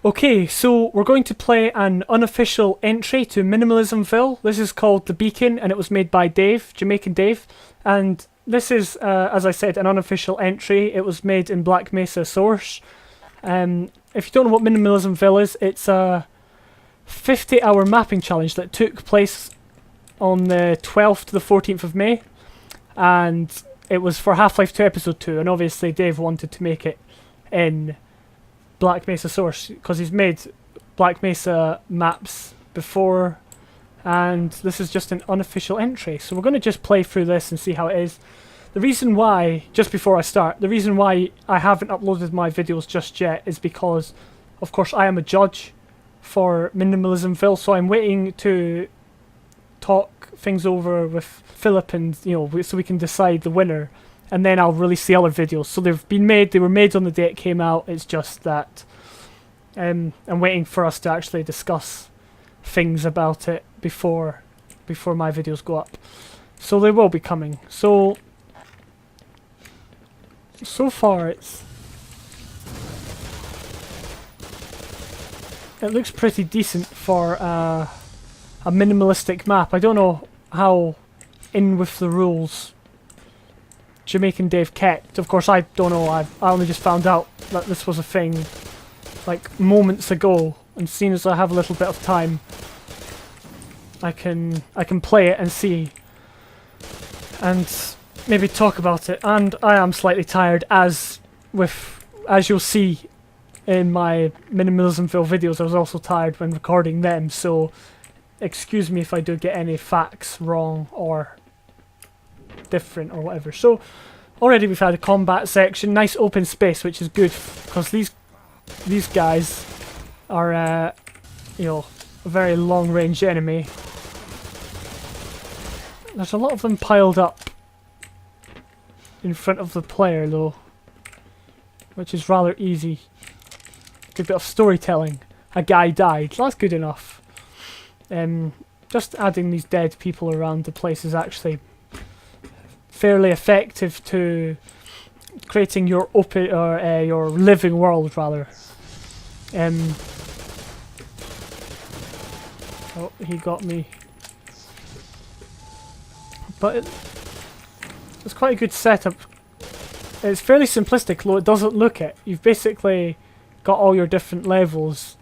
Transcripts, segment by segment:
Okay, so we're going to play an unofficial entry to MinimalismVile. This is called The Beacon, and it was made by Dave, JamaicanDave. And this is, as I said, an unofficial entry. It was made in Black Mesa source. If you don't know what MinimalismVile is, it's a 50-hour mapping challenge that took place on the 12th to the 14th of May. And it was for Half-Life 2 Episode 2, and obviously Dave wanted to make it in Black Mesa source because he's made Black Mesa maps before, and this is just an unofficial entry. So we're going to just play through this and see how it is. The reason why, just before I start, the reason why I haven't uploaded my videos just yet is because, of course, I am a judge for MinimalismVile, so I'm waiting to talk things over with Philip and, so we can decide the winner. And then I'll release the other videos. So they were made on the day it came out. It's just that I'm waiting for us to actually discuss things about it before my videos go up. So they will be coming. So far it looks pretty decent for a minimalistic map. I don't know how in with the rules JamaicanDave kept. Of course, I don't know. I only just found out that this was a thing like moments ago, and seeing as I have a little bit of time, I can play it and see, and maybe talk about it. And I am slightly tired, as you'll see in my MinimalismVille videos. I was also tired when recording them, so excuse me if I do get any facts wrong or different or whatever. So already we've had a combat section, nice open space, which is good because these guys are a very long range enemy. There's a lot of them piled up in front of the player though, which is rather easy. Good bit of storytelling. A guy died, that's good enough. Just adding these dead people around the place is actually fairly effective to creating your open or your living world rather. Oh, he got me. But it's quite a good setup. It's fairly simplistic, though it doesn't look it. You've basically got all your different levels,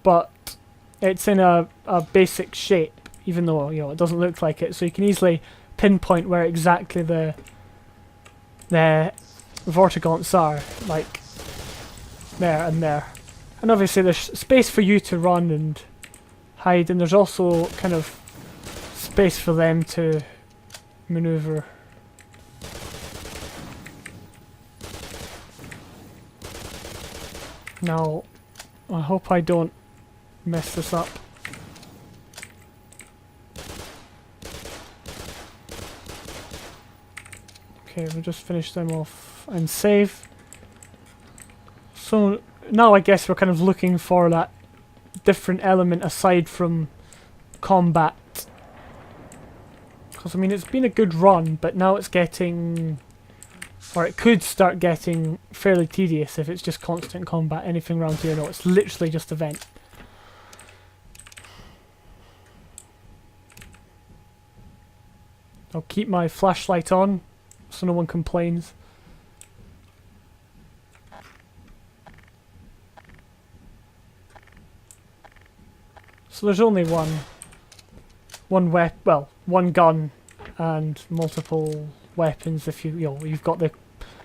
but it's in a basic shape, even though it doesn't look like it. So you can easily pinpoint where exactly the vortigaunts are, like there and there. And obviously there's space for you to run and hide, and there's also kind of space for them to maneuver. Now, I hope I don't mess this up. Okay, we'll just finish them off and save. So now I guess we're kind of looking for that different element aside from combat. Because I mean, it's been a good run, but now it's getting, or it could start getting fairly tedious if it's just constant combat. Anything around here, no, it's literally just event. I'll keep my flashlight on so no one complains. So there's only one gun and multiple weapons. If you've got the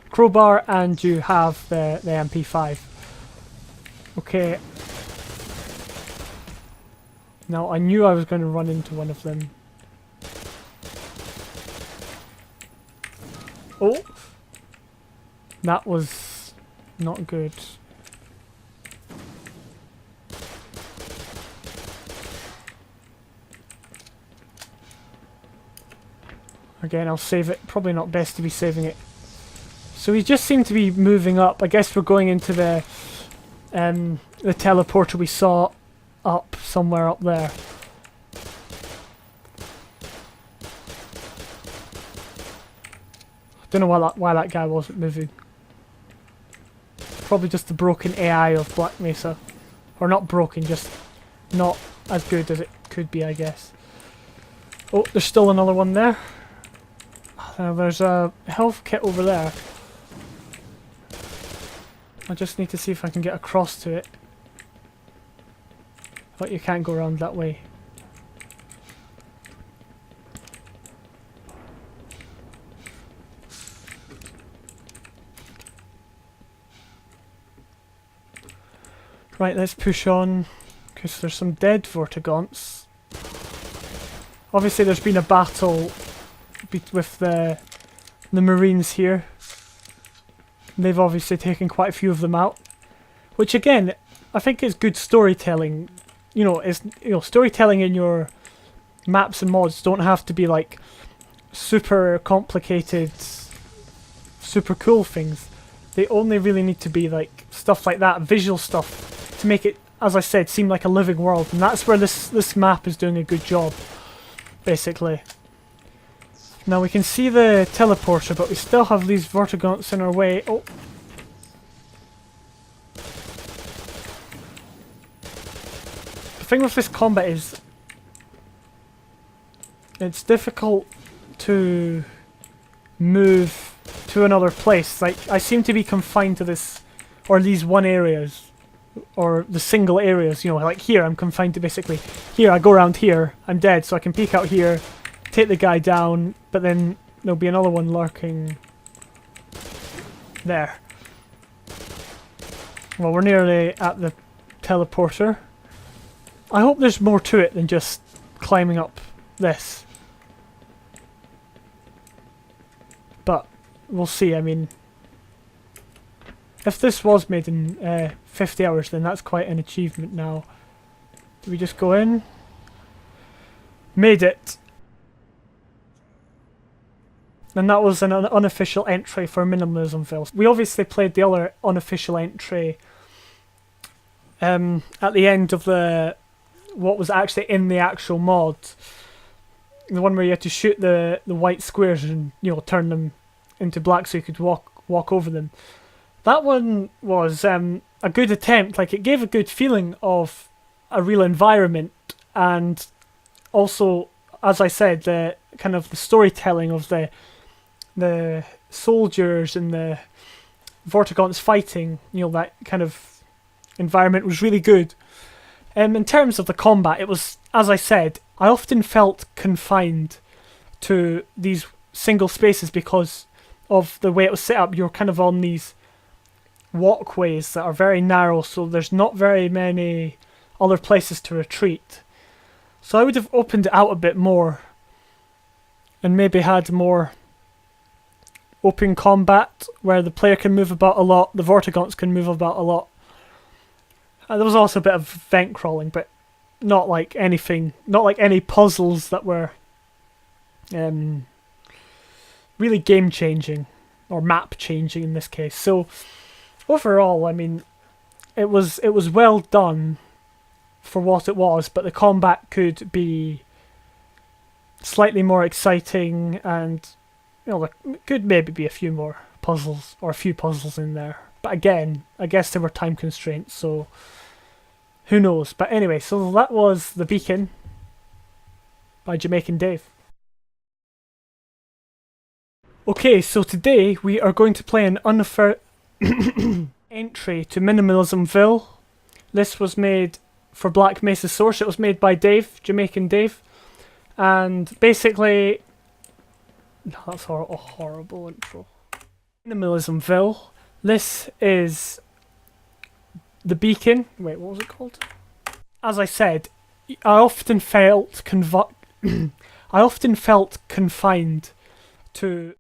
crowbar and you have the MP5. Okay. Now I knew I was going to run into one of them. Oh! That was not good. Again, I'll save it. Probably not best to be saving it. So we just seem to be moving up. I guess we're going into the teleporter we saw up somewhere up there. Don't know why that guy wasn't moving. probably just the broken AI of Black Mesa. Or not broken, just not as good as it could be, I guess. Oh, there's still another one there. There's a health kit over there. I just need to see if I can get across to it. But you can't go around that way. Right, let's push on, because there's some dead Vortigaunts. Obviously there's been a battle with the Marines here. They've obviously taken quite a few of them out. Which again, I think is good storytelling. You know, storytelling in your maps and mods don't have to be like super complicated, super cool things. They only really need to be like stuff like that, visual stuff, to make it, as I said, seem like a living world. And that's where this map is doing a good job, basically. Now we can see the teleporter, but we still have these Vortigaunts in our way. Oh. The thing with this combat is it's difficult to move to another place. Like, I seem to be confined to this, or these one areas, or the single areas, you know, like here I'm confined to basically, here I go around here, I'm dead, so I can peek out here, take the guy down, but then there'll be another one lurking there. Well, we're nearly at the teleporter. I hope there's more to it than just climbing up this. But we'll see. I mean, if this was made in 50 hours, then that's quite an achievement now. Do we just go in? Made it! And that was an unofficial entry for MinimalismVile. We obviously played the other unofficial entry at the end of what was actually in the actual mod. The one where you had to shoot the white squares and, you know, turn them into black so you could walk over them. That one was a good attempt. Like, it gave a good feeling of a real environment, and also, as I said, the kind of the storytelling of the soldiers and the Vortigaunts fighting, you know, that kind of environment was really good. In terms of the combat, it was, as I said, I often felt confined to these single spaces because of the way it was set up. You're kind of on these walkways that are very narrow, so there's not very many other places to retreat. So I would have opened it out a bit more and maybe had more open combat where the player can move about a lot, the Vortigaunts can move about a lot. There was also a bit of vent crawling, but not like anything, not like any puzzles that were really game changing or map changing in this case. So overall, I mean, it was well done for what it was, but the combat could be slightly more exciting, and you know, there could maybe be a few more puzzles or a few puzzles in there. But again, I guess there were time constraints, so who knows. But anyway, so that was The Beacon by JamaicanDave. Okay, so today we are going to play an unofficial entry to MinimalismVile. This was made for Black Mesa Source. It was made by Dave, JamaicanDave. And basically, that's a horrible intro. MinimalismVile. This is The Beacon. Wait, what was it called? As I said, I often felt confined to